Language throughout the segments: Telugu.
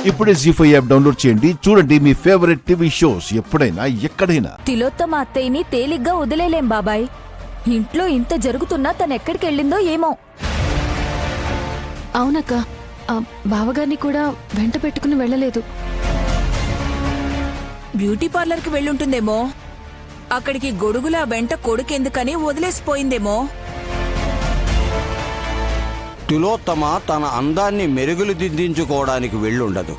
ఇప్పుడే జీ5 యాప్ డౌన్లోడ్ చేయండి. చూడండి మీ ఫేవరెట్ టీవీ షోస్ ఎప్పుడైనా ఎక్కడైనా. తిలోత్తమ అత్తయ్యని తేలిగ్గా వదిలేలేం బాబాయ్. ఇంట్లో ఇంత జరుగుతున్నా తనెక్కడికి వెళ్ళిందో ఏమో. అవునక్క, బావగారిని కూడా వెంట పెట్టుకుని వెళ్ళలేదు. బ్యూటీ పార్లర్కి వెళ్ళుంటుందేమో. అక్కడికి గొడుగులా వెంట కొడుకెందుకని వదిలేసిపోయిందేమో. తిలోత్తమ తన అందాన్ని మెరుగులు దిద్దించుకోవడానికి వెళ్ళుండదు.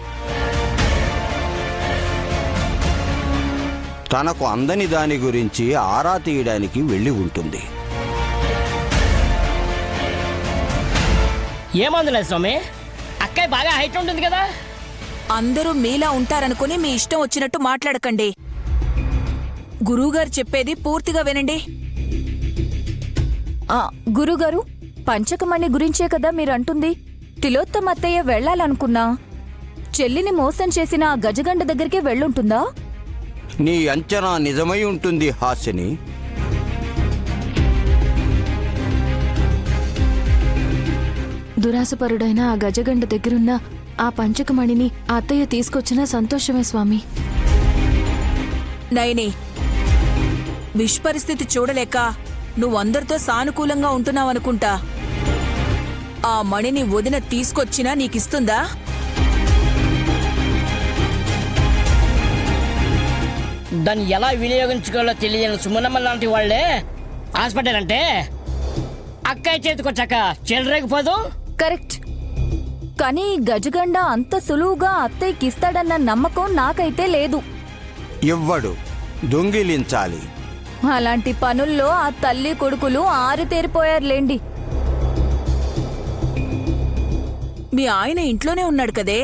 తనకు అందని దాని గురించి ఆరా తీయడానికి వెళ్ళి ఉంటుంది. ఏమందులేదు స్వామి, అక్కయ్య బాగా హైట్ ఉంటుంది కదా. అందరూ మీలా ఉంటారనుకుని మీ ఇష్టం వచ్చినట్టు మాట్లాడకండి. గురువుగారు చెప్పేది పూర్తిగా వినండి. గురుగారు, పంచకమణి గురించే కదా మీరంటుంది. తిలోత్తమ అత్తయ్య వెళ్లాలనుకున్నా చెల్లిని మోసం చేసిన ఆ గజగండ దగ్గరికి వెళ్ళుంటుందా? నీ అంచనా నిజమై ఉంటుంది హాసిని. దురాశపరుడైన ఆ గజగండ దగ్గరున్న ఆ పంచకమణిని ఆ అత్తయ్య తీసుకొచ్చినా సంతోషమే స్వామి. నయని, విష్ పరిస్థితి చూడలేక నువ్వందరితో సానుకూలంగా ఉంటున్నావనుకుంటా. ఆ మణిని వదిన తీసుకొచ్చినా నీకిస్తుందా? దాన్ని ఎలా వినియోగించుకోవాలో తెలియని సుమనమ్మ లాంటి వాళ్లే హాస్పిటల్ అక్కయ్య చేతికొచ్చాక చెలరేగిపోదు. కరెక్ట్. కానీ గజగండ అంత సులువుగా అత్తయ్యకిస్తాడన్న నమ్మకం నాకైతే లేదు. ఇవ్వడు, దొంగిలించాలి. అలాంటి పనుల్లో ఆ తల్లి కొడుకులు ఆరితేరిపోయారులేండి. మీ ఆయన ఇంట్లోనే ఉన్నాడు కదే.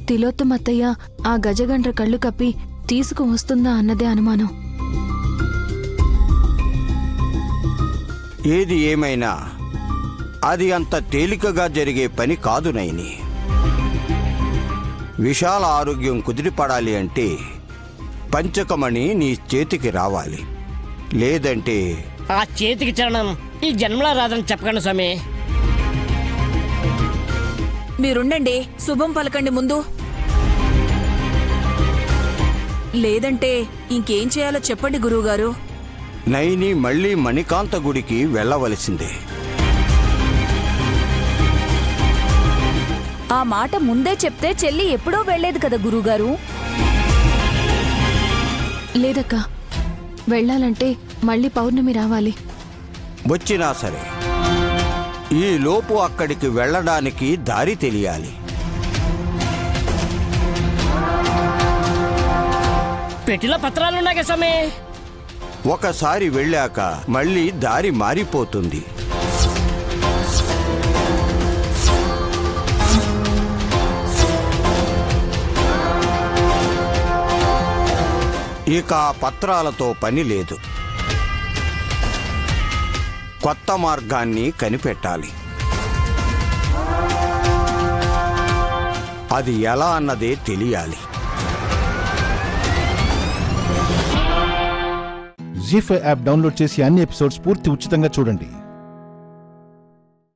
తిలోత్తమ అత్తయ్య ఆ గజగండ కళ్ళు కప్పి తీసుకువస్తుందా అన్నదే అనుమానం. ఏది ఏమైనా అది అంత తేలికగా జరిగే పని కాదు నైని. విశాల ఆరోగ్యం కుదిరిపడాలి అంటే పంచకమణి నీ చేతికి రావాలి. లేదంటే ఆ చేతికి చరణం ఈ జన్మలా రాదని చెప్పకండి స్వామి. మీరుండండి, శుభం పలకండి ముందు. లేదంటే ఇంకేం చేయాలో చెప్పండి గురువుగారు. నైని మళ్ళీ మణికాంత గుడికి వెళ్ళవలసిందే. ఆ మాట ముందే చెప్తే చెల్లి ఎప్పుడో వెళ్లేది కదా గురువుగారు. లేదక్క, వెళ్ళాలంటే మళ్ళీ పౌర్ణమి రావాలి. వచ్చినా సరే ఈ లోపు అక్కడికి వెళ్ళడానికి దారి తెలియాలి. పెట్టిలో పత్రాలున్నాయి కదా స్వామి. ఒకసారి వెళ్ళాక మళ్ళీ దారి మారిపోతుంది. ఇక ఆ పత్రాలతో పని లేదు. కొత్త మార్గాన్ని కనిపెట్టాలి. అది ఎలా అన్నదే తెలియాలి. జీ5 యాప్ డౌన్లోడ్ చేసి అన్ని ఎపిసోడ్స్ పూర్తి ఉచితంగా చూడండి.